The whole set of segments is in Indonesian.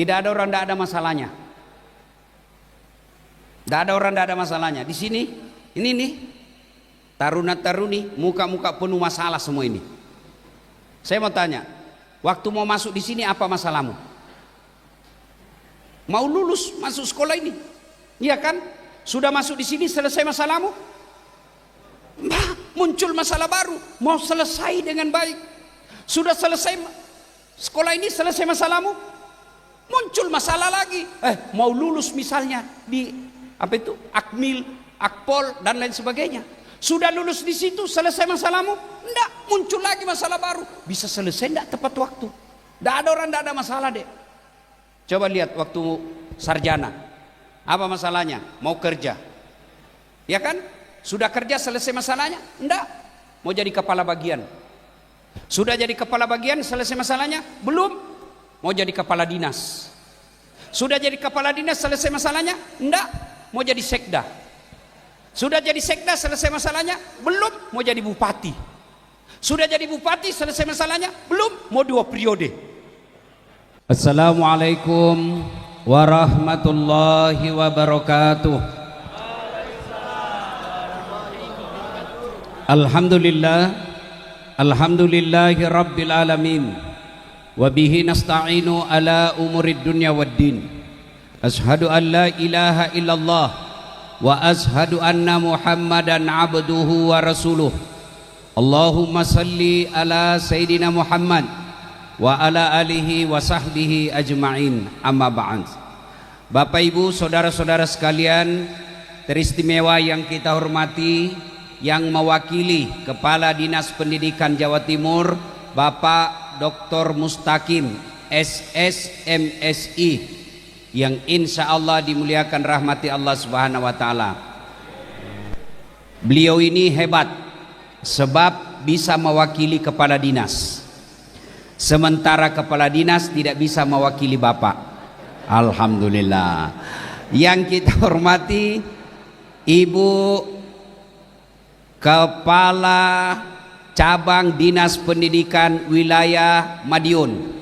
Tidak ada orang tidak ada masalahnya. Tidak ada orang tidak ada masalahnya. Di sini, ini nih, taruna-taruni, muka-muka penuh masalah semua ini. Saya mau tanya, waktu mau masuk di sini apa masalahmu? Mau lulus masuk sekolah ini, iya kan? Sudah masuk di sini selesai masalahmu? Muncul masalah baru, mau selesai dengan baik. Sudah selesai sekolah ini, selesai masalahmu, muncul masalah lagi. Mau lulus misalnya di apa itu, Akmil, Akpol dan lain sebagainya. Sudah lulus di situ, selesai masalahmu? Enggak, muncul lagi masalah baru. Bisa selesai enggak tepat waktu? Enggak ada orang enggak ada masalah, Dek. Coba lihat waktu sarjana. Apa masalahnya? Mau kerja. Ya kan? Sudah kerja selesai masalahnya? Enggak. Mau jadi kepala bagian. Sudah jadi kepala bagian selesai masalahnya? Belum. Mau jadi kepala dinas. Sudah jadi kepala dinas selesai masalahnya? Enggak. Mau jadi sekda. Sudah jadi sekda selesai masalahnya? Belum. Mau jadi bupati. Sudah jadi bupati selesai masalahnya? Belum. Mau 2 periode. Assalamualaikum warahmatullahi wabarakatuh. Alhamdulillah, alhamdulillahi rabbil alamin. Wabihi nasta'inu ala umurid dunya waddin. Ashhadu an la ilaha illallah wa ashhadu anna muhammadan abduhu wa rasuluh. Allahumma salli ala sayyidina Muhammad wa ala alihi wa sahbihi ajma'in, amma ba'd. Bapak Ibu, saudara-saudara sekalian teristimewa yang kita hormati, yang mewakili Kepala Dinas Pendidikan Jawa Timur Bapak Dr. Mustaqim SSMSI, yang insya Allah dimuliakan rahmati Allah Subhanahu wa Ta'ala. Beliau ini hebat sebab bisa mewakili kepala dinas, sementara kepala dinas tidak bisa mewakili Bapak. Alhamdulillah. Yang kita hormati Ibu Kepala Cabang Dinas Pendidikan Wilayah Madiun,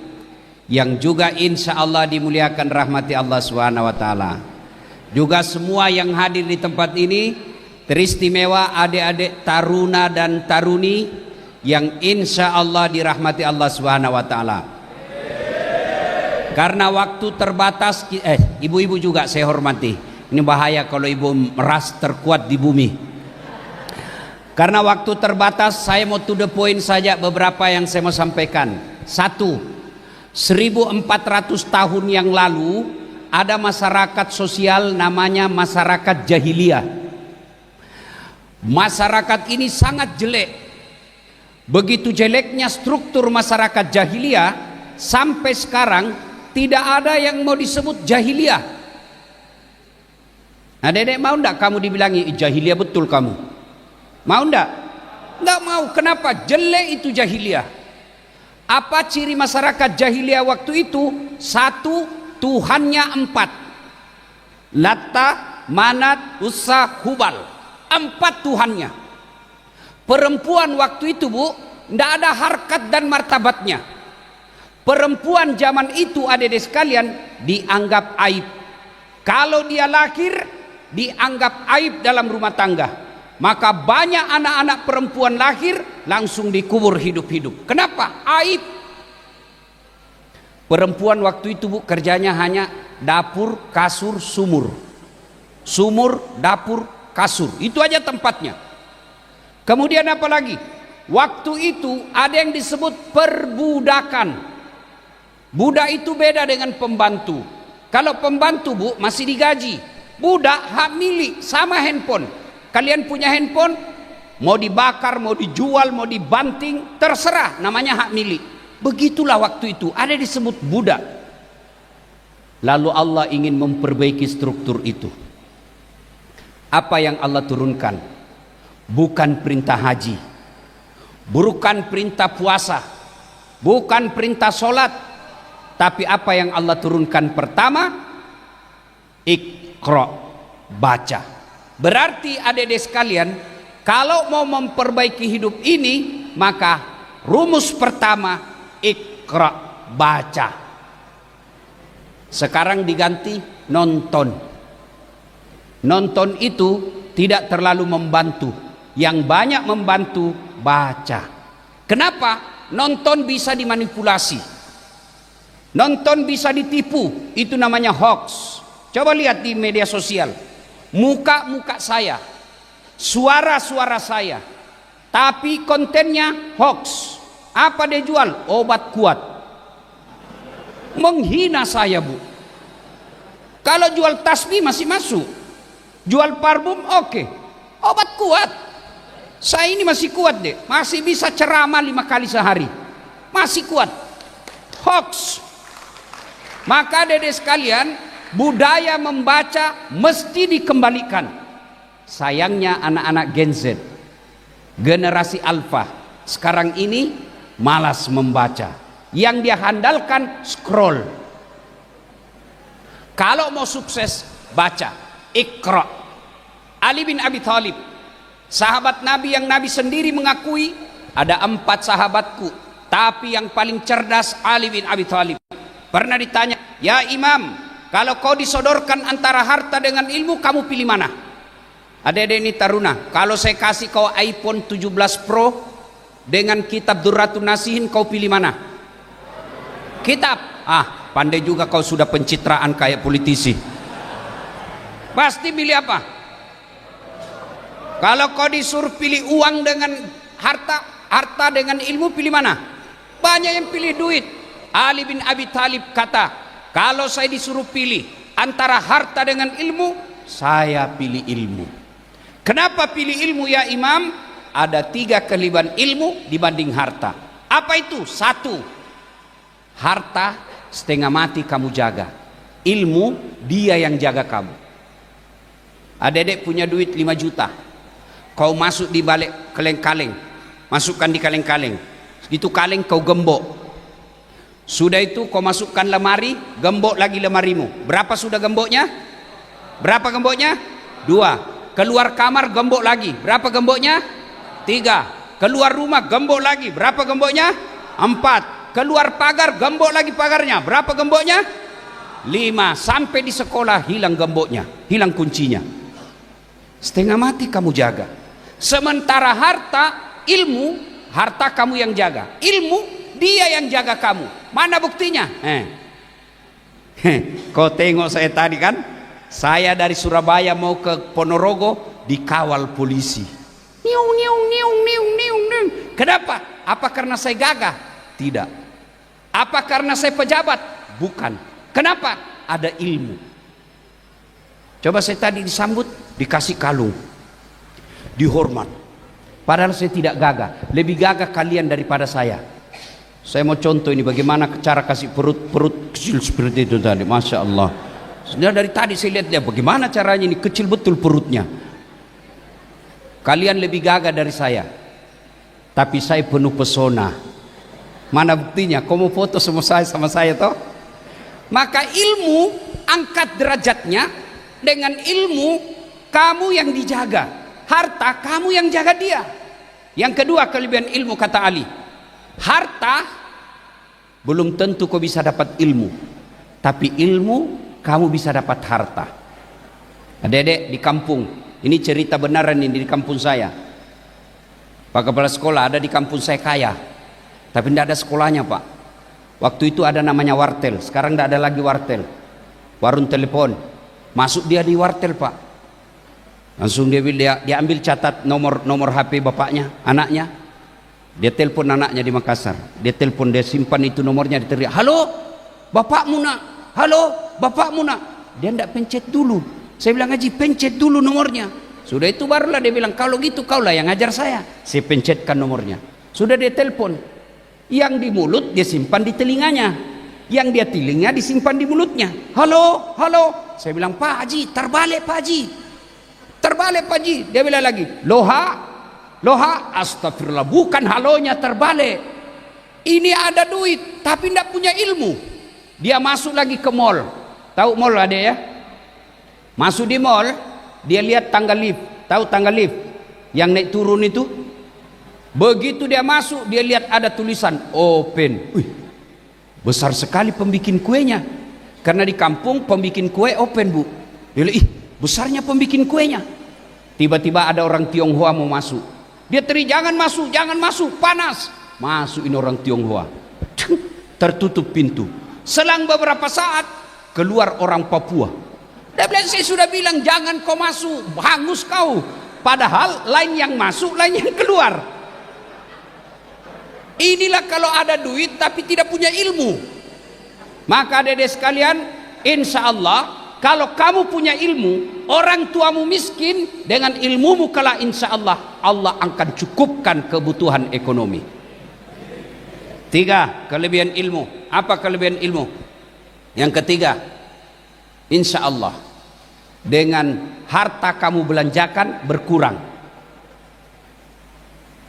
yang juga insya Allah dimuliakan rahmati Allah Subhanahu wa Ta'ala. Juga semua yang hadir di tempat ini, teristimewa adik-adik taruna dan taruni yang insya Allah dirahmati Allah Subhanahu wa Ta'ala. Karena waktu terbatas, ibu-ibu juga saya hormati. Ini bahaya kalau ibu meras terkuat di bumi. Karena waktu terbatas, saya mau to the point saja beberapa yang saya mau sampaikan. 1. 1400 tahun yang lalu ada masyarakat sosial namanya masyarakat jahiliyah. Masyarakat ini sangat jelek. Begitu jeleknya struktur masyarakat jahiliyah, sampai sekarang tidak ada yang mau disebut jahiliyah. Nah, Dedek mau enggak kamu dibilangi jahiliyah betul kamu? Mau enggak? Enggak mau. Kenapa? Jelek itu jahiliyah. Apa ciri masyarakat jahiliyah waktu itu? 1, Tuhannya 4. Latta, Manat, Uzza, Hubal. 4 Tuhannya. Perempuan waktu itu, Bu, enggak ada harkat dan martabatnya. Perempuan zaman itu, adik-adik sekalian, dianggap aib. Kalau dia lahir, dianggap aib dalam rumah tangga. Maka banyak anak-anak perempuan lahir langsung dikubur hidup-hidup. Kenapa? Aib. Perempuan waktu itu, Bu, kerjanya hanya dapur, kasur, sumur. Sumur, dapur, kasur. Itu aja tempatnya. Kemudian apa lagi? Waktu itu ada yang disebut perbudakan. Budak itu beda dengan pembantu. Kalau pembantu, Bu, masih digaji. Budak hak milik, sama handphone. Kalian punya handphone, mau dibakar, mau dijual, mau dibanting, terserah, namanya hak milik. Begitulah waktu itu, ada disebut budak. Lalu Allah ingin memperbaiki struktur itu. Apa yang Allah turunkan? Bukan perintah haji, bukan perintah puasa, bukan perintah sholat, tapi apa yang Allah turunkan pertama? Iqra, baca. Berarti adik-adik sekalian, kalau mau memperbaiki hidup ini, maka rumus pertama, Iqra, baca. Sekarang diganti nonton. Nonton itu tidak terlalu membantu. Yang banyak membantu baca. Kenapa? Nonton bisa dimanipulasi. Nonton bisa ditipu. Itu namanya hoax. Coba lihat di media sosial. Muka-muka saya, suara-suara saya, tapi kontennya hoax. Apa dia jual? Obat kuat. Menghina saya, Bu. Kalau jual tasbih masih masuk, jual parfum oke. Obat kuat, saya ini masih kuat deh, masih bisa ceramah 5 kali sehari, masih kuat. Hoax. Maka dedek sekalian, budaya membaca mesti dikembalikan. Sayangnya anak-anak Gen Z, generasi Alpha sekarang ini malas membaca. Yang dia handalkan scroll. Kalau mau sukses baca. Iqra. Ali bin Abi Thalib, sahabat Nabi yang Nabi sendiri mengakui ada 4 sahabatku, tapi yang paling cerdas Ali bin Abi Thalib. Pernah ditanya, ya Imam, kalau kau disodorkan antara harta dengan ilmu, kamu pilih mana? Adik-adik ini taruna, kalau saya kasih kau iPhone 17 Pro dengan kitab Durratun Nasihin, kau pilih mana? Kitab. Ah, pandai juga kau sudah pencitraan kayak politisi. Pasti pilih apa? Kalau kau disuruh pilih uang dengan harta dengan ilmu, pilih mana? Banyak yang pilih duit. Ali bin Abi Thalib kata, kalau saya disuruh pilih antara harta dengan ilmu, saya pilih ilmu. Kenapa pilih ilmu ya Imam? Ada 3 kelebihan ilmu dibanding harta. Apa itu? 1, harta setengah mati kamu jaga, ilmu dia yang jaga kamu. Adik-adik punya duit 5 juta, kau masuk di balik kaleng-kaleng, masukkan di kaleng-kaleng, itu kaleng kau gembok. Sudah itu kau masukkan lemari, gembok lagi lemarimu. Berapa sudah gemboknya? Berapa gemboknya? 2. Keluar kamar gembok lagi. Berapa gemboknya? 3. Keluar rumah gembok lagi. Berapa gemboknya? 4. Keluar pagar gembok lagi pagarnya. Berapa gemboknya? 5. Sampai di sekolah hilang gemboknya, hilang kuncinya. Setengah mati kamu jaga. Sementara harta, ilmu, harta kamu yang jaga, ilmu dia yang jaga kamu. Mana buktinya? Kau tengok saya tadi kan, saya dari Surabaya mau ke Ponorogo dikawal polisi. Niung, niung, niung, niung, niung, niung. Kenapa? Apa karena saya gagah? Tidak. Apa karena saya pejabat? Bukan. Kenapa? Ada ilmu. Coba saya tadi disambut, dikasih kalung, dihormat. Padahal saya tidak gagah. Lebih gagah kalian daripada saya. Saya mau contoh ini bagaimana cara kasih perut kecil seperti itu tadi. Masya Allah. Sudah dari tadi saya lihat dia bagaimana caranya ini, kecil betul perutnya. Kalian lebih gagah dari saya, tapi saya penuh pesona. Mana buktinya? Kau mau foto sama saya toh? Maka ilmu angkat derajatnya. Dengan ilmu kamu yang dijaga, harta kamu yang jaga dia. Yang kedua kelebihan ilmu kata Ali, harta belum tentu kau bisa dapat ilmu, tapi ilmu kamu bisa dapat harta. Adik-adik di kampung, ini cerita benaran ini di kampung saya. Pak Kepala Sekolah ada di kampung saya kaya, tapi tidak ada sekolahnya Pak. Waktu itu ada namanya wartel, sekarang tidak ada lagi wartel, warung telepon. Masuk dia di wartel Pak, langsung dia ambil catat nomor HP bapaknya, anaknya. Dia telepon anaknya di Makassar, dia telepon, dia simpan itu nomornya, dia teriak, halo bapakmu nak, halo bapakmu nak. Dia tidak pencet dulu. Saya bilang, Haji pencet dulu nomornya. Sudah itu barulah dia bilang, kalau gitu kaulah yang ngajar saya. Saya pencetkan nomornya. Sudah dia telepon, yang di mulut dia simpan di telinganya, yang dia telinga disimpan di mulutnya. Halo, halo. Saya bilang, Pak Haji terbalik Pak Haji, terbalik Pak Haji. Dia bilang lagi, loha, astagfirullah, bukan halonya terbalik. Ini ada duit tapi tidak punya ilmu. Dia masuk lagi ke mall. Tahu mall ada ya? Masuk di mall, dia lihat tangga lift. Tahu tangga lift yang naik turun itu? Begitu dia masuk, dia lihat ada tulisan open. Wih, besar sekali pembikin kuenya. Karena di kampung pembikin kue open, Bu. Dia bilang, ih besarnya pembikin kuenya. Tiba-tiba ada orang Tionghoa mau masuk. Dia teriak, jangan masuk, panas. Masuk ini orang Tionghoa. Tertutup pintu. Selang beberapa saat keluar orang Papua. Dia bilang, saya sudah bilang jangan kau masuk, hangus kau. Padahal lain yang masuk, lain yang keluar. Inilah kalau ada duit tapi tidak punya ilmu. Maka adik-adik sekalian, insya Allah kalau kamu punya ilmu, orang tuamu miskin, dengan ilmumu kelak insya Allah Allah akan cukupkan kebutuhan ekonomi. 3 kelebihan ilmu. Apa kelebihan ilmu? Yang ketiga, insya Allah dengan harta kamu belanjakan berkurang,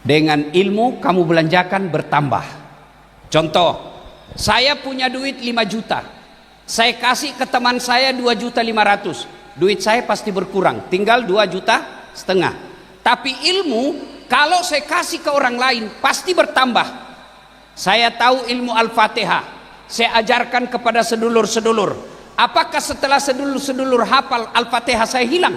dengan ilmu kamu belanjakan bertambah. Contoh, saya punya duit 5 juta, saya kasih ke teman saya 2.500.000, duit saya pasti berkurang, tinggal 2,5 juta. Tapi ilmu kalau saya kasih ke orang lain pasti bertambah. Saya tahu ilmu Al-Fatihah, saya ajarkan kepada sedulur-sedulur. Apakah setelah sedulur-sedulur hafal Al-Fatihah saya hilang?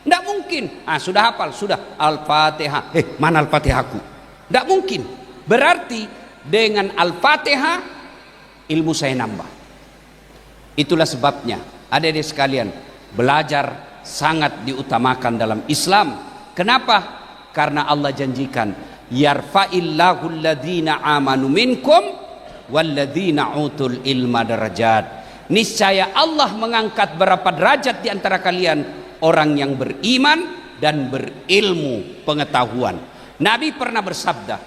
Tidak mungkin. Sudah hafal, sudah Al-Fatihah. Mana Al-Fatihahku? Tidak mungkin. Berarti dengan Al-Fatihah ilmu saya nambah. Itulah sebabnya adik-adik sekalian, belajar sangat diutamakan dalam Islam. Kenapa? Karena Allah janjikan, yarfa'illahu alladhina amanu minkum walladhina utul ilma darajat. Niscaya Allah mengangkat berapa derajat di antara kalian, orang yang beriman dan berilmu pengetahuan. Nabi pernah bersabda,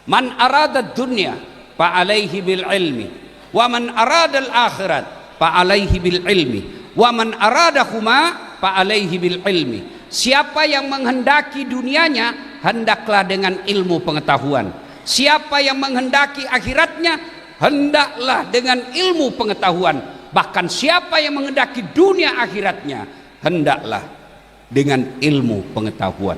man arada dunya fa alaihi bil ilmi, wa man arada al akhirat fa alaihi bil ilmi, wa man aradahuma fa alaihi bil ilmi. Siapa yang menghendaki dunianya, hendaklah dengan ilmu pengetahuan. Siapa yang menghendaki akhiratnya, hendaklah dengan ilmu pengetahuan. Bahkan siapa yang menghendaki dunia akhiratnya, hendaklah dengan ilmu pengetahuan.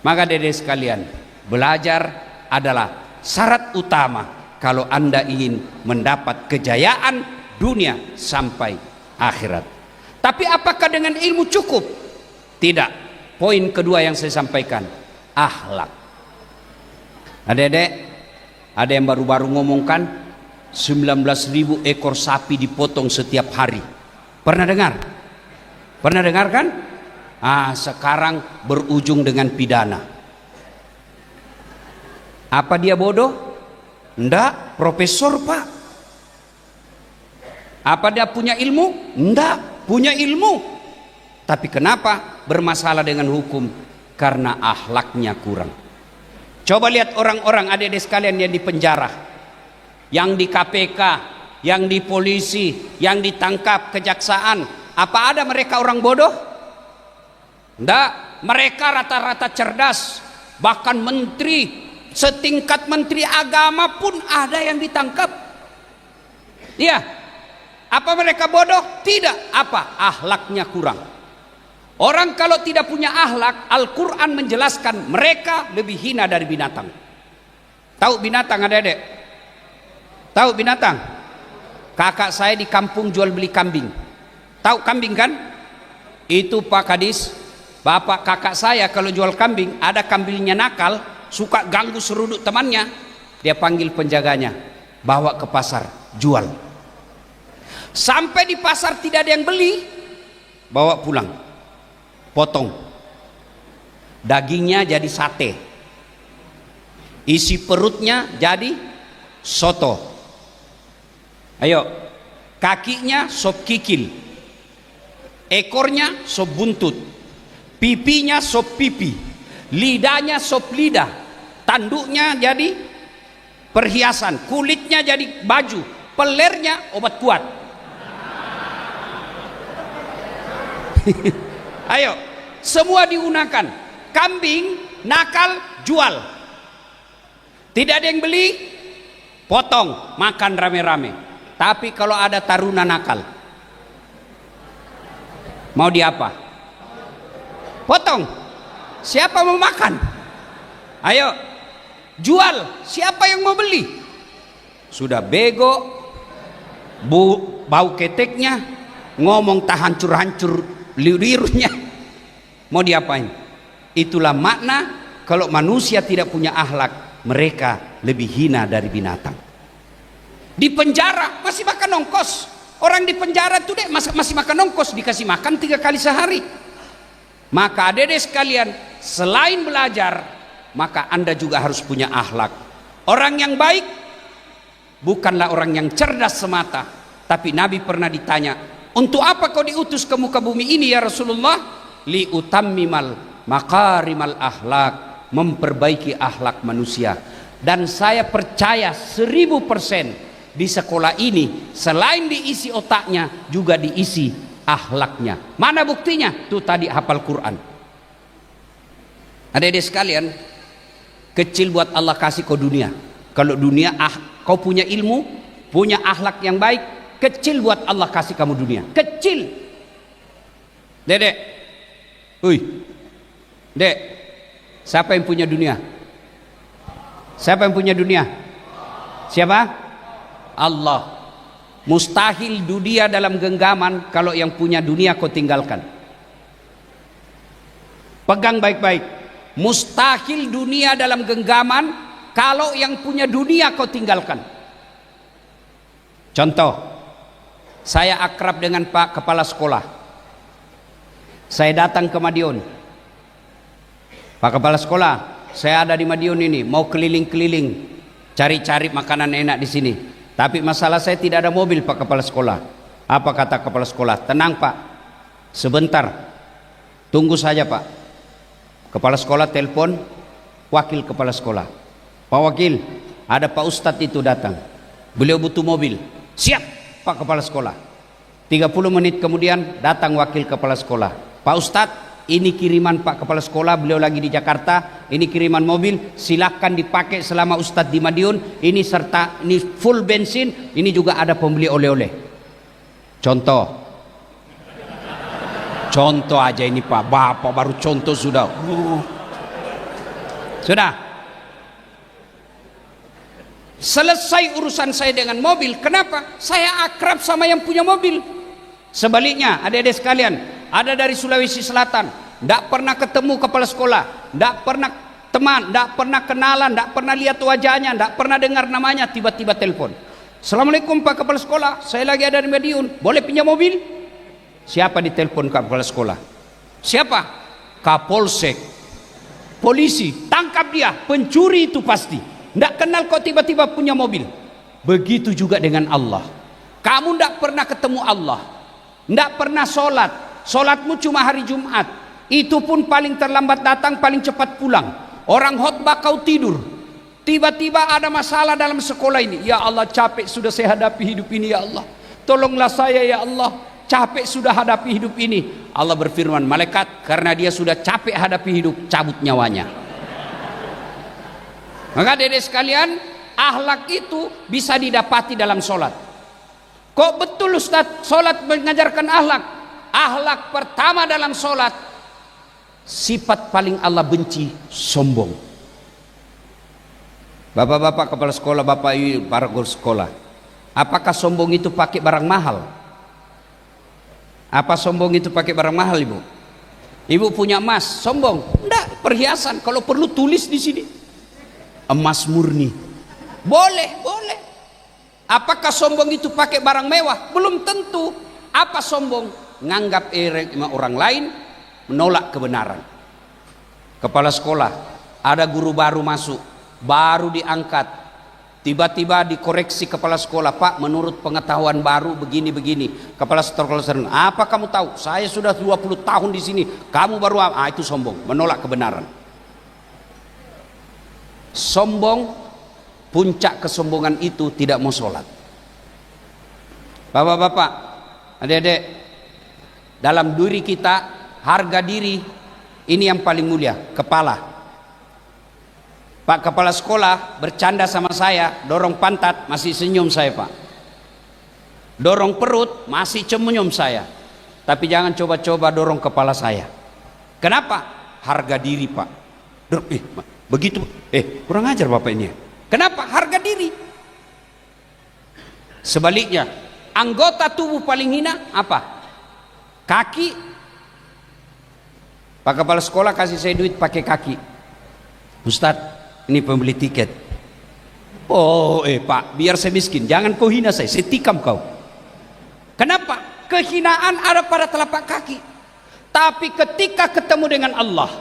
Maka adik-adik sekalian, belajar adalah syarat utama kalau Anda ingin mendapat kejayaan dunia sampai akhirat. Tapi apakah dengan ilmu cukup? Tidak. Poin kedua yang saya sampaikan, akhlak. Adik-adik, ada yang baru-baru ngomongkan 19.000 ekor sapi dipotong setiap hari. Pernah dengar? Pernah dengar kan? Sekarang berujung dengan pidana. Apa dia bodoh? Enggak, profesor Pak. Apa dia punya ilmu? Enggak, punya ilmu. Tapi kenapa bermasalah dengan hukum? Karena akhlaknya kurang. Coba lihat orang-orang adik-adik sekalian yang di penjara, yang di KPK, yang di polisi, yang ditangkap kejaksaan. Apa ada mereka orang bodoh? Enggak, mereka rata-rata cerdas. Bahkan menteri, setingkat menteri agama pun ada yang ditangkap. Iya. Apa mereka bodoh? Tidak. Apa? Akhlaknya kurang. Orang kalau tidak punya akhlak, Al-Quran menjelaskan mereka lebih hina dari binatang. Tahu binatang adik-adik? Tahu binatang? Kakak saya di kampung jual beli kambing. Tahu kambing kan? Itu Pak Kadis, bapak kakak saya kalau jual kambing, ada kambingnya nakal, suka ganggu seruduk temannya, dia panggil penjaganya, bawa ke pasar, jual. Sampai di pasar tidak ada yang beli, bawa pulang, potong, dagingnya jadi sate, isi perutnya jadi soto, ayo, kakinya sop kikil, ekornya sop buntut, pipinya sop pipi, lidahnya sop lidah, tanduknya jadi perhiasan, kulitnya jadi baju, pelernya obat kuat. Ayo, semua digunakan. Kambing nakal jual, tidak ada yang beli, potong, makan rame-rame. Tapi kalau ada taruna nakal, mau diapa? Potong. Siapa mau makan? Ayo, jual. Siapa yang mau beli? Sudah bego, bau keteknya, ngomong tak hancur-hancur liur-liurnya. Mau diapain? Itulah makna kalau manusia tidak punya akhlak, mereka lebih hina dari binatang. Di penjara masih makan ongkos. Orang di penjara tuh masih makan ongkos, dikasih makan 3 kali sehari. Maka adik-adik sekalian, selain belajar, maka Anda juga harus punya akhlak. Orang yang baik bukanlah orang yang cerdas semata, tapi Nabi pernah ditanya, untuk apa kau diutus ke muka bumi ini ya Rasulullah? Li utammimal makarimal akhlak, memperbaiki akhlak manusia. Dan saya percaya 1000% di sekolah ini selain diisi otaknya juga diisi akhlaknya. Mana buktinya? Tuh tadi hafal Quran. Adik-adik sekalian, kecil buat Allah kasih kau dunia. Kalau dunia kau punya ilmu, punya akhlak yang baik, kecil buat Allah kasih kamu dunia. Kecil. Dedek, Dek, siapa yang punya dunia? Siapa yang punya dunia? Siapa? Allah. Mustahil dunia dalam genggaman kalau yang punya dunia kau tinggalkan. Pegang baik-baik. Mustahil dunia dalam genggaman kalau yang punya dunia kau tinggalkan. Contoh, saya akrab dengan Pak Kepala Sekolah. Saya datang ke Madiun. Pak Kepala Sekolah, saya ada di Madiun ini, mau keliling-keliling, cari-cari makanan enak di sini. Tapi masalah saya tidak ada mobil Pak Kepala Sekolah. Apa kata Kepala Sekolah? Tenang Pak, sebentar, tunggu saja Pak. Kepala Sekolah telepon Wakil Kepala Sekolah. Pak Wakil, ada Pak Ustadz itu datang. Beliau butuh mobil. Siap Pak Kepala Sekolah. 30 menit kemudian datang Wakil Kepala Sekolah. Pak Ustadz, ini kiriman Pak Kepala Sekolah, beliau lagi di Jakarta. Ini kiriman mobil, silakan dipakai selama Ustadz di Madiun. Ini serta ini full bensin, ini juga ada pembeli oleh-oleh. Contoh aja ini Pak, Bapak baru contoh sudah. Sudah. Selesai urusan saya dengan mobil. Kenapa? Saya akrab sama yang punya mobil. Sebaliknya, adik-adik sekalian, ada dari Sulawesi Selatan, tidak pernah ketemu kepala sekolah, tidak pernah teman, tidak pernah kenalan, tidak pernah lihat wajahnya, tidak pernah dengar namanya, tiba-tiba telepon. Assalamualaikum Pak Kepala Sekolah, saya lagi ada di Madiun, boleh pinjam mobil? Siapa ditelepon Kepala Sekolah? Siapa? Kapolsek, polisi, tangkap dia, pencuri itu pasti. Tidak kenal kok tiba-tiba punya mobil. Begitu juga dengan Allah. Kamu tidak pernah ketemu Allah, tidak pernah sholat, sholatmu cuma hari Jumat, itu pun paling terlambat datang, paling cepat pulang. Orang khotbah kau tidur, tiba-tiba ada masalah dalam sekolah ini. Ya Allah, capek sudah saya hadapi hidup ini ya Allah, tolonglah saya ya Allah, capek sudah hadapi hidup ini. Allah berfirman, malaikat, karena dia sudah capek hadapi hidup, cabut nyawanya. Maka adik-adik sekalian, akhlak itu bisa didapati dalam sholat. Kok betul Ustaz, sholat mengajarkan akhlak? Akhlak pertama dalam sholat, sifat paling Allah benci, sombong. Bapak-bapak kepala sekolah, bapak ibu para guru sekolah, apakah sombong itu pakai barang mahal? Apa sombong itu pakai barang mahal, ibu? Ibu punya emas, sombong? Enggak, perhiasan. Kalau perlu tulis di sini, emas murni. Boleh, boleh. Apakah sombong itu pakai barang mewah? Belum tentu. Apa sombong? Nganggap orang lain, menolak kebenaran. Kepala sekolah, ada guru baru masuk, baru diangkat, tiba-tiba dikoreksi kepala sekolah, Pak, menurut pengetahuan baru begini-begini. Kepala sekolah, apa kamu tahu? Saya sudah 20 tahun di sini, kamu baru itu sombong, menolak kebenaran. Sombong, puncak kesombongan itu tidak mau sholat. Bapak-bapak, adik-adik, dalam diri kita, harga diri ini yang paling mulia, kepala. Pak Kepala Sekolah bercanda sama saya, dorong pantat masih senyum saya Pak, dorong perut masih senyum saya. Tapi jangan coba-coba dorong kepala saya. Kenapa? Harga diri Pak. Begitu, kurang ajar Bapak ini. Kenapa? Harga diri. Sebaliknya, Anggota tubuh paling hina apa? Kaki. Pak kepala sekolah kasih saya duit pakai kaki. Ustadz, ini pembeli tiket. Oh Pak, biar saya miskin, jangan kau hina saya tikam kau. Kenapa? Kehinaan ada pada telapak kaki. Tapi ketika ketemu dengan Allah,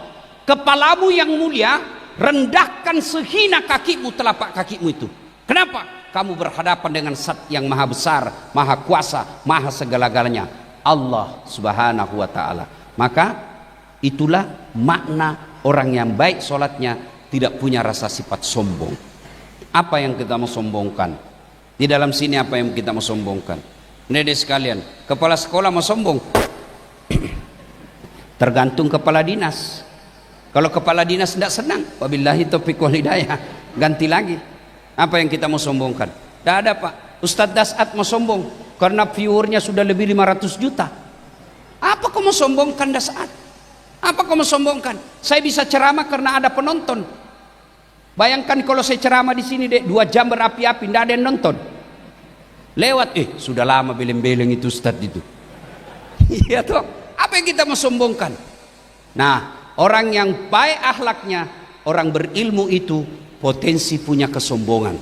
kepalamu yang mulia, rendahkan sehina kakimu, telapak kakimu itu. Kenapa? Kamu berhadapan dengan Zat yang maha besar, maha kuasa, maha segala-galanya, Allah subhanahu wa ta'ala. Maka itulah makna orang yang baik sholatnya, tidak punya rasa sifat sombong. Apa yang kita mau sombongkan? Di dalam sini apa yang kita mau sombongkan? Nede sekalian, kepala sekolah mau sombong? Tergantung kepala dinas. Kalau kepala dinas tidak senang, wabillahi taufiq wal hidayah, ganti lagi. Apa yang kita mau sombongkan? Tidak ada Pak. Ustadz Dasat mau sombong karena viewernya sudah lebih 500 juta. Apa kau mau sombongkan Dasat? Apa kau mau sombongkan? Saya bisa ceramah karena ada penonton. Bayangkan kalau saya ceramah di sini 2 jam berapi-api, tidak ada yang nonton. Lewat, sudah lama beleng-beleng itu Ustadz itu. Iya toh. Apa yang kita mau sombongkan? Nah, orang yang baik akhlaknya, orang berilmu itu potensi punya kesombongan.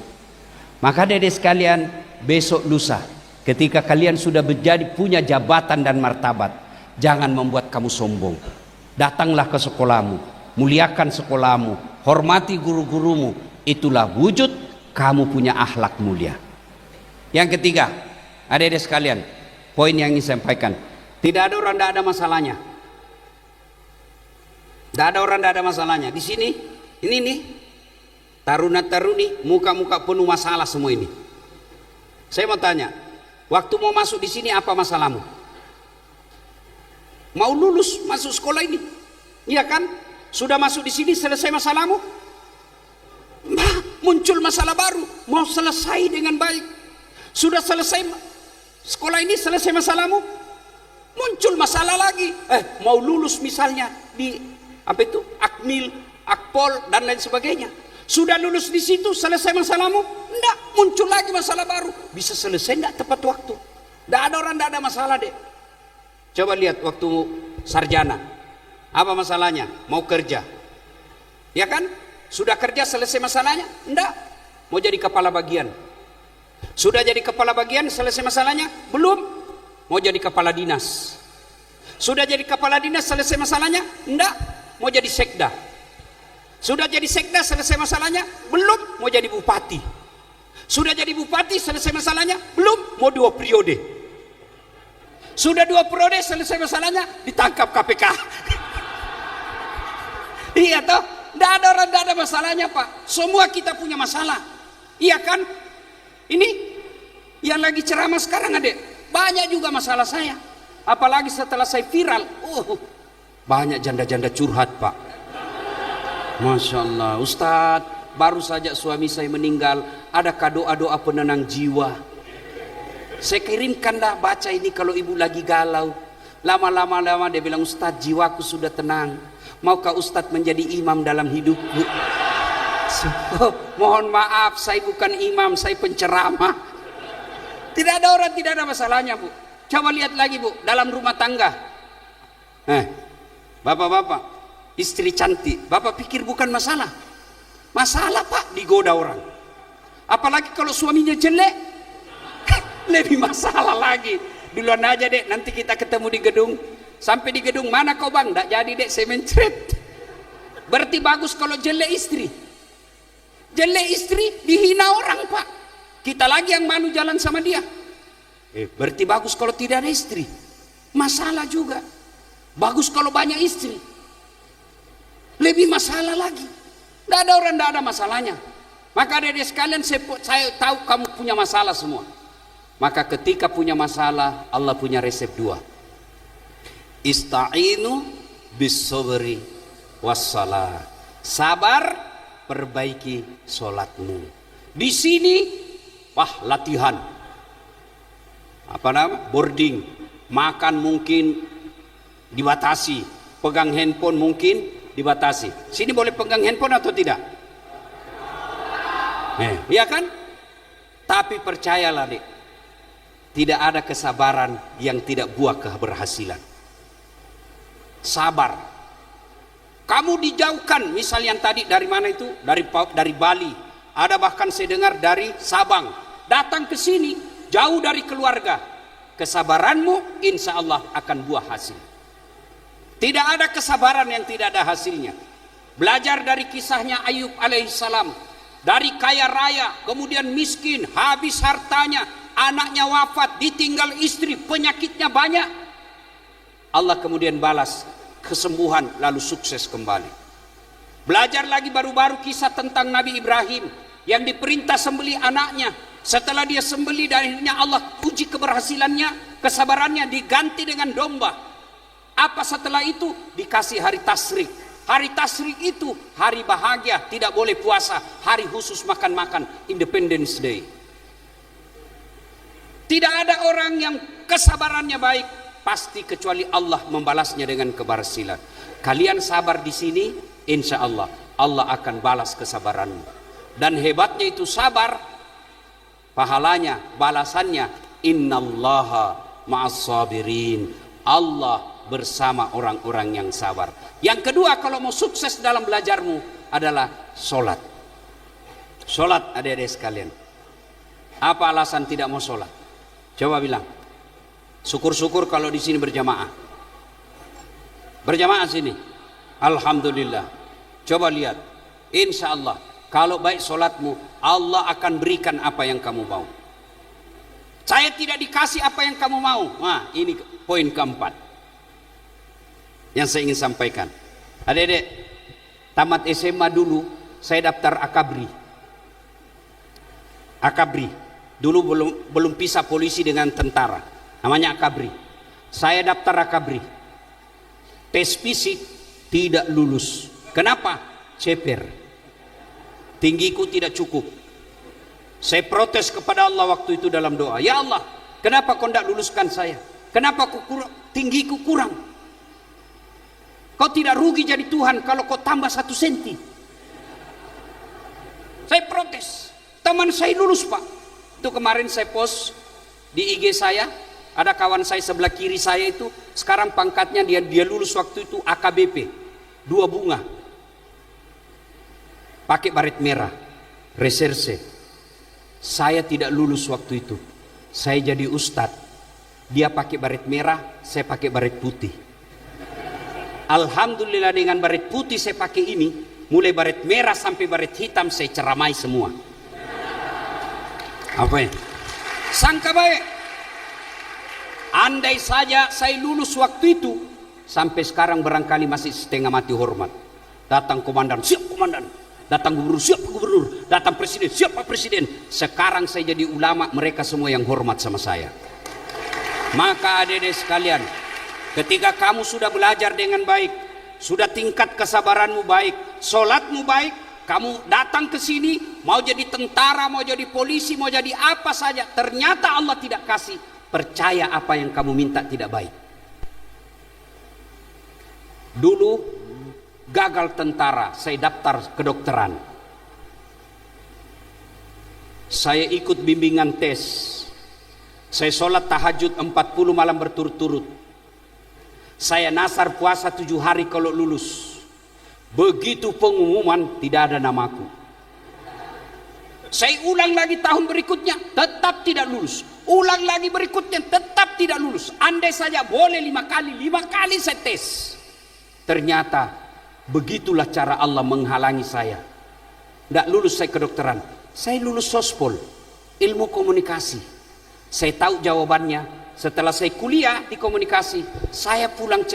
Maka dedek sekalian, besok lusa ketika kalian sudah menjadi punya jabatan dan martabat, jangan membuat kamu sombong. Datanglah ke sekolahmu, muliakan sekolahmu, hormati guru-gurumu. Itulah wujud kamu punya akhlak mulia. Yang ketiga, adik-adik sekalian, poin yang ingin saya sampaikan, tidak ada orang tidak ada masalahnya. Tidak ada orang tidak ada masalahnya. Di sini, ini nih, taruna-taruni, muka-muka penuh masalah semua ini. Saya mau tanya, waktu mau masuk di sini apa masalahmu? Mau lulus masuk sekolah ini, iya kan? Sudah masuk di sini selesai masalahmu? Muncul masalah baru, mau selesai dengan baik. Sudah selesai sekolah ini, selesai masalahmu, muncul masalah lagi. Mau lulus misalnya di apa itu, Akmil, Akpol dan lain sebagainya. Sudah lulus di situ, selesai masalahmu? Enggak, muncul lagi masalah baru. Bisa selesai enggak tepat waktu? Enggak ada orang enggak ada masalah deh. Coba lihat waktu sarjana. Apa masalahnya? Mau kerja. Ya kan? Sudah kerja selesai masalahnya? Enggak. Mau jadi kepala bagian. Sudah jadi kepala bagian selesai masalahnya? Belum. Mau jadi kepala dinas. Sudah jadi kepala dinas selesai masalahnya? Enggak. Mau jadi sekda. Sudah jadi sekda selesai masalahnya? Belum. Mau jadi bupati. Sudah jadi bupati selesai masalahnya? Belum. Mau 2 periode. Sudah 2 periode selesai masalahnya? Ditangkap KPK. Iya toh? Tidak ada orang tidak ada masalahnya Pak. Semua kita punya masalah. Iya kan? Ini yang lagi ceramah sekarang adek, banyak juga masalah saya. Apalagi setelah saya viral, banyak janda-janda curhat Pak. Masya Allah, Ustadz, baru saja suami saya meninggal, adakah doa-doa penenang jiwa? Saya kirimkan dah baca ini kalau ibu lagi galau. Lama-lama dia bilang, Ustadz jiwaku sudah tenang. Maukah Ustadz menjadi imam dalam hidupku? Mohon maaf, saya bukan imam, saya penceramah. Tidak ada orang tidak ada masalahnya Bu. Coba lihat lagi Bu, dalam rumah tangga. Bapak-bapak, istri cantik, bapak pikir bukan masalah? Masalah Pak, digoda orang. Apalagi kalau suaminya jelek, lebih masalah lagi. Duluan aja dek, nanti kita ketemu di gedung. Sampai di gedung, mana kau bang? Nggak jadi dek, saya mencret. Berarti bagus kalau jelek istri. Jelek istri dihina orang Pak. Kita lagi yang malu jalan sama dia. Berarti bagus kalau tidak ada istri. Masalah juga. Bagus kalau banyak istri. Lebih masalah lagi. Tidak ada orang tidak ada masalahnya. Maka adik sekalian, saya tahu kamu punya masalah semua. Maka ketika punya masalah, Allah punya resep 2. Ista'inu bis-sabri was-salah. Sabar, perbaiki sholatmu. Di sini, latihan. Apa nama? Boarding. Makan mungkin dibatasi. Pegang handphone mungkin dibatasi. Sini boleh pegang handphone atau tidak? Iya kan? Tapi percayalah dek, Tidak ada kesabaran yang tidak buah keberhasilan. Sabar. Kamu dijauhkan, misalnya yang tadi dari mana itu? Dari Bali. Ada bahkan saya dengar dari Sabang. Datang ke sini, jauh dari keluarga. Kesabaranmu insya Allah akan buah hasil. Tidak ada kesabaran yang tidak ada hasilnya. Belajar dari kisahnya Ayub alaihissalam. Dari kaya raya, kemudian miskin, habis hartanya, anaknya wafat, ditinggal istri, penyakitnya banyak. Allah kemudian balas kesembuhan, lalu sukses kembali. Belajar lagi baru-baru kisah tentang Nabi Ibrahim yang diperintah sembelih anaknya. Setelah dia sembelih, darinya Allah uji keberhasilannya, kesabarannya, diganti dengan domba. Apa setelah itu? Dikasih hari tasyrik. Hari tasyrik itu hari bahagia, tidak boleh puasa, hari khusus makan-makan, Independence Day. Tidak ada orang yang kesabarannya baik pasti kecuali Allah membalasnya dengan keberhasilan. Kalian sabar di sini, insya Allah Allah akan balas kesabaranmu. Dan hebatnya itu sabar, pahalanya, balasannya, innallaha ma'as sabirin. Allah bersama orang-orang yang sabar. Yang kedua, kalau mau sukses dalam belajarmu adalah sholat. Sholat, adik-adik sekalian. Apa alasan tidak mau sholat? Coba bilang. Syukur-syukur kalau di sini berjamaah. Berjamaah sini. Alhamdulillah. Coba lihat. Insya Allah, kalau baik sholatmu, Allah akan berikan apa yang kamu mau. Saya tidak dikasih apa yang kamu mau. Nah, ini poin keempat yang saya ingin sampaikan. Adik-adik, tamat SMA dulu, saya daftar Akabri. Akabri. Dulu belum pisah polisi dengan tentara. Namanya Akabri. Saya daftar Akabri. Tes fisik tidak lulus. Kenapa? Ceper. Tinggiku tidak cukup. Saya protes kepada Allah waktu itu dalam doa. Ya Allah, kenapa kau tidak luluskan saya? Kenapa tinggiku kurang? Kau tidak rugi jadi Tuhan kalau kau tambah 1 senti. Saya protes. Teman saya lulus, Pak. Itu kemarin saya post di IG saya. Ada kawan saya sebelah kiri saya itu, sekarang pangkatnya dia lulus waktu itu AKBP. 2 bunga. Pakai baret merah. Reserse. Saya tidak lulus waktu itu. Saya jadi ustadz. Dia pakai baret merah, saya pakai baret putih. Alhamdulillah dengan baret putih saya pakai ini, mulai baret merah sampai baret hitam saya ceramai semua. Apa ya? Sangka baik. Andai saja saya lulus waktu itu, sampai sekarang barangkali masih setengah mati hormat. Datang komandan, siap komandan. Datang gubernur, siap gubernur. Datang presiden, siap pak presiden. Sekarang saya jadi ulama, mereka semua yang hormat sama saya. Maka adik-adik sekalian, ketika kamu sudah belajar dengan baik, sudah tingkat kesabaranmu baik, sholatmu baik, kamu datang ke sini, mau jadi tentara, mau jadi polisi, mau jadi apa saja, ternyata Allah tidak kasih, percaya apa yang kamu minta tidak baik. Dulu gagal tentara, saya daftar kedokteran. Saya ikut bimbingan tes. Saya sholat tahajud 40 malam berturut-turut. Saya nasar puasa 7 hari kalau lulus. Begitu pengumuman tidak ada namaku. Saya ulang lagi tahun berikutnya, tetap tidak lulus. Ulang lagi berikutnya, tetap tidak lulus. Andai saja boleh 5 kali saya tes. Ternyata begitulah cara Allah menghalangi saya. Tidak lulus saya kedokteran. Saya lulus sospol, ilmu komunikasi. Saya tahu jawabannya. Setelah saya kuliah di komunikasi, saya pulang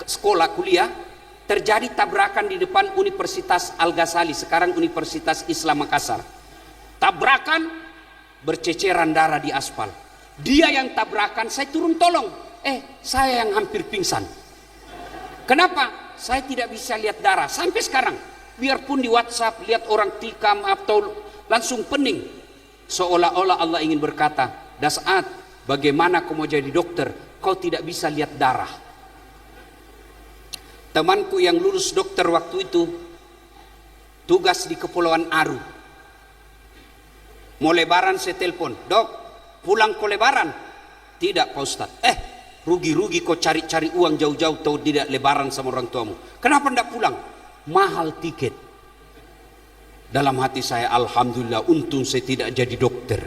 sekolah kuliah, terjadi tabrakan di depan Universitas Al-Ghazali, sekarang Universitas Islam Makassar. Tabrakan, berceceran darah di aspal. Dia yang tabrakan, saya turun tolong. Saya yang hampir pingsan. Kenapa? Saya tidak bisa lihat darah sampai sekarang. Biarpun di WhatsApp lihat orang tikam atau langsung pening, seolah-olah Allah ingin berkata, Das'at, bagaimana kau mau jadi dokter? Kau tidak bisa lihat darah. Temanku yang lulus dokter waktu itu tugas di Kepulauan Aru. Mau lebaran saya telepon, dok, pulang ke lebaran. Tidak Pak Ustadz. Rugi-rugi kau cari-cari uang jauh-jauh tahu tidak lebaran sama orang tuamu. Kenapa tidak pulang? Mahal tiket. Dalam hati saya, alhamdulillah, untung saya tidak jadi dokter.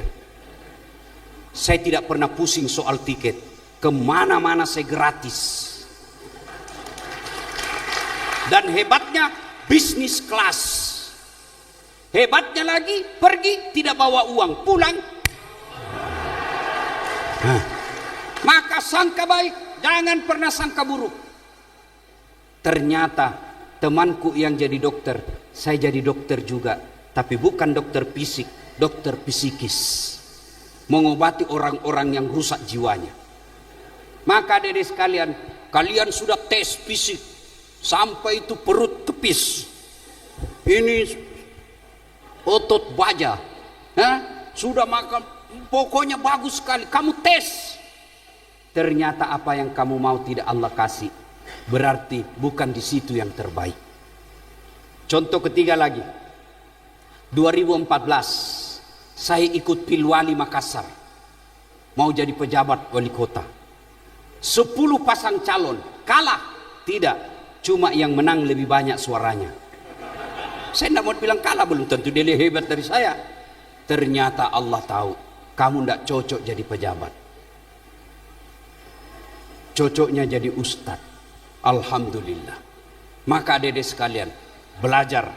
Saya tidak pernah pusing soal tiket. Kemana-mana saya gratis. Dan hebatnya bisnis kelas. Hebatnya lagi, pergi tidak bawa uang, pulang. Maka sangka baik, jangan pernah sangka buruk. Ternyata temanku yang jadi dokter, saya jadi dokter juga, tapi bukan dokter fisik, dokter psikis, mengobati orang-orang yang rusak jiwanya. Maka adik-adik sekalian, kalian sudah tes fisik sampai itu perut kepis, ini otot baja, sudah makan, pokoknya bagus sekali, kamu tes. Ternyata apa yang kamu mau tidak Allah kasih, berarti bukan di situ yang terbaik. Contoh ketiga lagi, 2014 saya ikut Pilwali Makassar, mau jadi pejabat wali kota. 10 pasang calon, kalah? Tidak, cuma yang menang lebih banyak suaranya. Saya tidak mau bilang kalah, belum tentu dia lebih hebat dari saya. Ternyata Allah tahu kamu tidak cocok jadi pejabat, cocoknya jadi ustadz. Alhamdulillah. Maka adik-adik sekalian, belajar,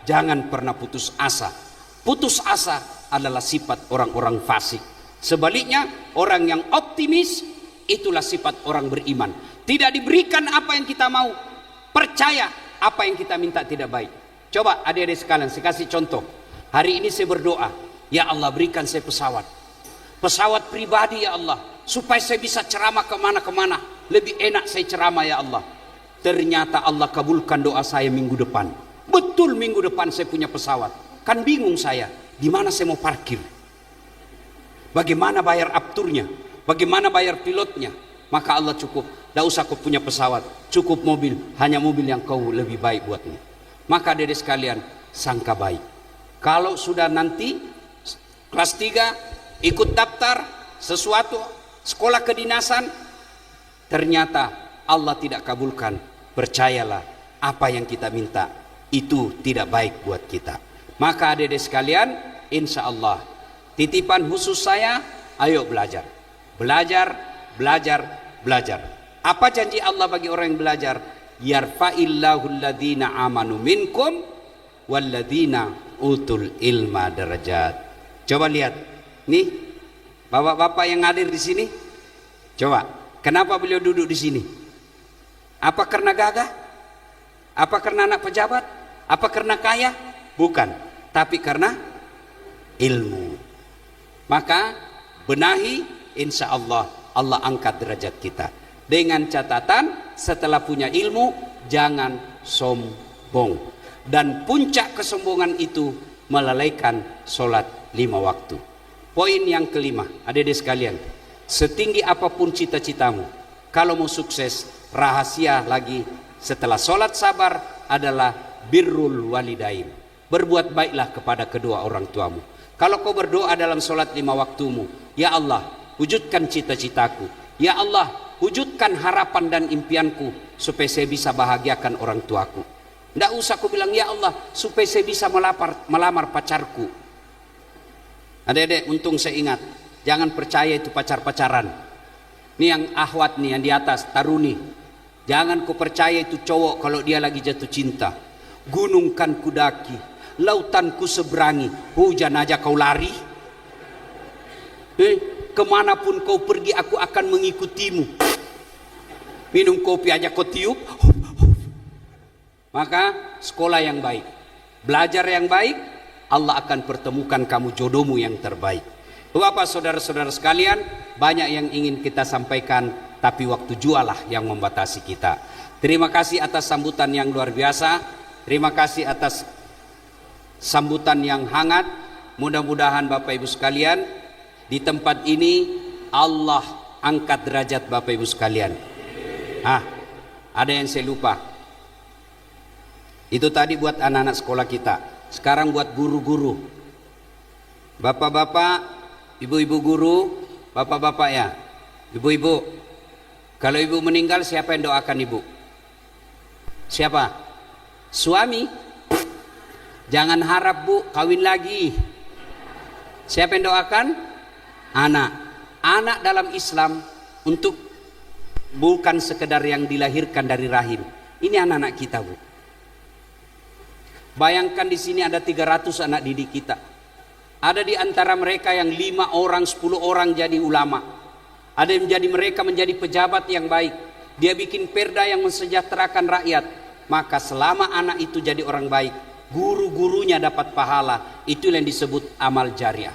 jangan pernah putus asa. Putus asa adalah sifat orang-orang fasik. Sebaliknya, orang yang optimis itulah sifat orang beriman. Tidak diberikan apa yang kita mau, percaya apa yang kita minta tidak baik. Coba adik-adik sekalian, saya kasih contoh. Hari ini saya berdoa, ya Allah berikan saya pesawat pribadi ya Allah, supaya saya bisa ceramah kemana-kemana, lebih enak saya ceramah ya Allah. Ternyata Allah kabulkan doa saya minggu depan. Betul, minggu depan saya punya pesawat. Kan bingung saya, di mana saya mau parkir, bagaimana bayar apturnya, bagaimana bayar pilotnya. Maka Allah cukup, tidak usah kau punya pesawat, cukup mobil, hanya mobil yang kau lebih baik buatmu. Maka adik sekalian, sangka baik. Kalau sudah nanti kelas 3 ikut daftar sesuatu sekolah kedinasan, ternyata Allah tidak kabulkan, percayalah apa yang kita minta itu tidak baik buat kita. Maka adik-adik sekalian, insya Allah titipan khusus saya, ayo belajar. Apa janji Allah bagi orang yang belajar? Yarfa'illahu alladhina amanu minkum walladhina utul ilma darajat. Coba lihat nih, bapak-bapak yang hadir di sini, coba kenapa beliau duduk di sini? Apa karena gagah? Apa karena anak pejabat? Apa karena kaya? Bukan, tapi karena ilmu. Maka benahi, insya Allah Allah angkat derajat kita. Dengan catatan, setelah punya ilmu jangan sombong. Dan puncak kesombongan itu melalaikan sholat 5 waktu. Poin yang kelima, adik-adik sekalian, setinggi apapun cita-citamu, kalau mau sukses, rahasia lagi setelah sholat sabar adalah birrul walidain. Berbuat baiklah kepada kedua orang tuamu. Kalau kau berdoa dalam sholat 5 waktumu, ya Allah wujudkan cita-citaku, ya Allah wujudkan harapan dan impianku supaya saya bisa bahagiakan orang tuaku. Tidak usah aku bilang ya Allah supaya saya bisa melamar pacarku. Adik-adik, untung saya ingat, jangan percaya itu pacar-pacaran. Ini yang ahwat nih, yang di atas, taruni. Jangan kau percaya itu cowok kalau dia lagi jatuh cinta. Gunung kan kudaki, lautan ku seberangi, hujan aja kau lari. Kemanapun kau pergi aku akan mengikutimu. Minum kopi aja kau tiup. Maka sekolah yang baik, belajar yang baik, Allah akan pertemukan kamu jodohmu yang terbaik. Bapak saudara-saudara sekalian, banyak yang ingin kita sampaikan, tapi waktu jualah yang membatasi kita. Terima kasih atas sambutan yang luar biasa. Terima kasih atas sambutan yang hangat. Mudah-mudahan Bapak Ibu sekalian, di tempat ini Allah angkat derajat Bapak Ibu sekalian. Ada yang saya lupa. Itu tadi buat anak-anak sekolah kita. Sekarang buat guru-guru. Bapak-bapak, ibu-ibu guru, bapak-bapak ya, ibu-ibu, kalau ibu meninggal siapa yang doakan ibu? Siapa? Suami. Jangan harap bu kawin lagi. Siapa yang doakan? Anak. Anak dalam Islam untuk bukan sekedar yang dilahirkan dari rahim. Ini anak-anak kita bu. Bayangkan di sini ada 300 anak didik kita. Ada di antara mereka yang 5 orang, 10 orang jadi ulama. Ada yang mereka menjadi pejabat yang baik. Dia bikin perda yang mensejahterakan rakyat. Maka selama anak itu jadi orang baik, guru-gurunya dapat pahala. Itu yang disebut amal jariah.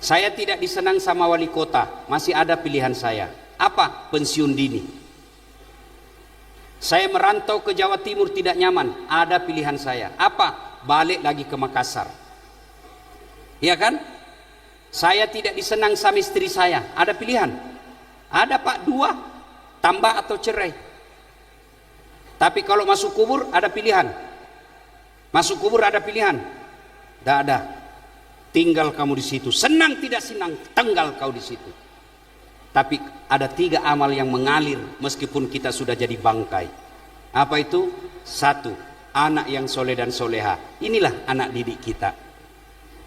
Saya tidak disenang sama wali kota. Masih ada pilihan saya. Apa? Pensiun dini. Saya merantau ke Jawa Timur tidak nyaman. Ada pilihan saya. Apa? Balik lagi ke Makassar. Iya kan? Saya tidak disenang sama istri saya. Ada pilihan. Ada pak, 2. Tambah atau cerai. Tapi kalau masuk kubur ada pilihan. Masuk kubur ada pilihan. Tidak ada. Tinggal kamu di situ. Senang tidak senang, tinggal kau di situ. Tapi ada 3 amal yang mengalir meskipun kita sudah jadi bangkai. Apa itu? 1, anak yang soleh dan soleha. Inilah anak didik kita.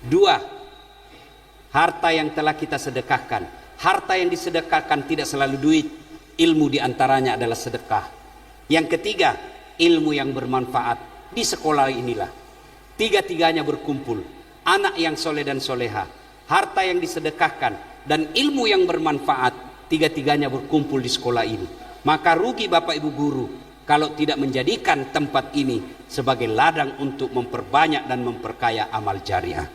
2, harta yang telah kita sedekahkan. Harta yang disedekahkan tidak selalu duit. Ilmu diantaranya adalah sedekah. Yang ketiga, ilmu yang bermanfaat. Di sekolah inilah 3-tiganya berkumpul. Anak yang soleh dan soleha, harta yang disedekahkan, dan ilmu yang bermanfaat. 3-tiganya berkumpul di sekolah ini. Maka rugi bapak ibu guru kalau tidak menjadikan tempat ini sebagai ladang untuk memperbanyak dan memperkaya amal jariah.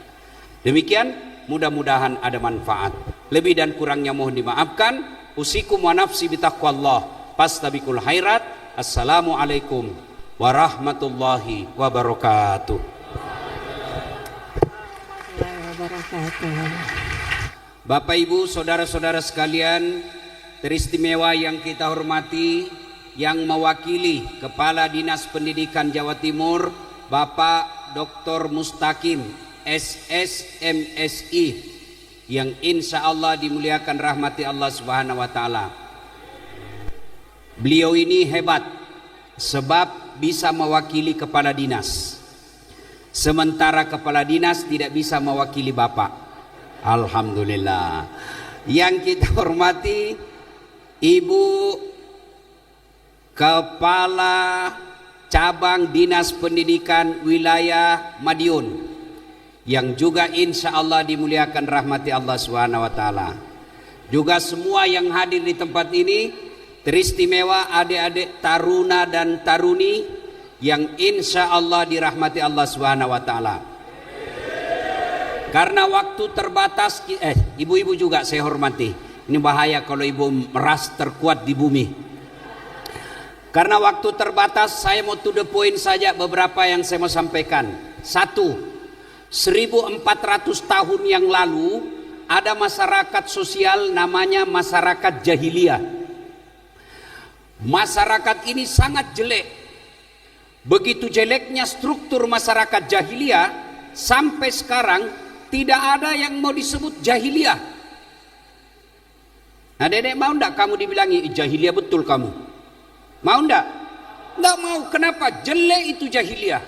Demikian, mudah-mudahan ada manfaat. Lebih dan kurangnya mohon dimaafkan. Usikum wa nafsi bitaqwallah. Fastabikul khairat. Assalamualaikum warahmatullahi wabarakatuh. Bapak Ibu, saudara-saudara sekalian teristimewa yang kita hormati, yang mewakili Kepala Dinas Pendidikan Jawa Timur, Bapak Dr. Mustaqim SSMSI, yang insya Allah dimuliakan rahmati Allah Subhanahu wa Ta'ala. Beliau ini hebat sebab bisa mewakili kepala dinas, sementara kepala dinas tidak bisa mewakili Bapak. Alhamdulillah. Yang kita hormati Ibu Kepala Cabang Dinas Pendidikan Wilayah Madiun, yang juga insya Allah dimuliakan rahmati Allah Subhanahu wa Ta'ala. Juga semua yang hadir di tempat ini, teristimewa adik-adik taruna dan taruni yang insya Allah dirahmati Allah Subhanahu wa Ta'ala. Karena waktu terbatas, ibu-ibu juga saya hormati. Ini bahaya kalau ibu meras terkuat di bumi. Karena waktu terbatas, saya mau to the point saja beberapa yang saya mau sampaikan. 1, 1400 tahun yang lalu ada masyarakat sosial namanya masyarakat jahiliyah. Masyarakat ini sangat jelek. Begitu jeleknya struktur masyarakat jahiliyah, sampai sekarang tidak ada yang mau disebut jahiliyah. Nah, dedek mau enggak kamu dibilangi jahiliyah betul kamu? Mau enggak? Enggak mau. Kenapa? Jelek itu jahiliyah.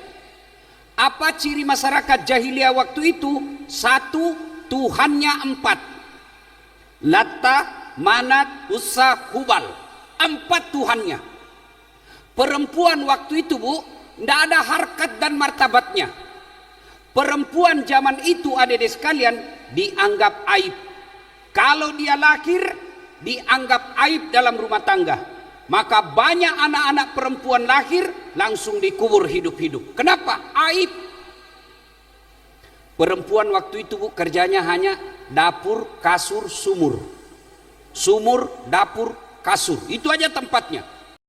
Apa ciri masyarakat jahiliyah waktu itu? 1, Tuhannya 4. Latta, Manat, Uzza, Hubal. 4 Tuhannya. Perempuan waktu itu bu, tidak ada harkat dan martabatnya. Perempuan zaman itu adik-adik sekalian dianggap aib. Kalau dia lahir dianggap aib dalam rumah tangga. Maka banyak anak-anak perempuan lahir langsung dikubur hidup-hidup. Kenapa? Aib. Perempuan waktu itu bu, kerjanya hanya dapur, kasur, sumur. Sumur, dapur, kasur. Itu aja tempatnya.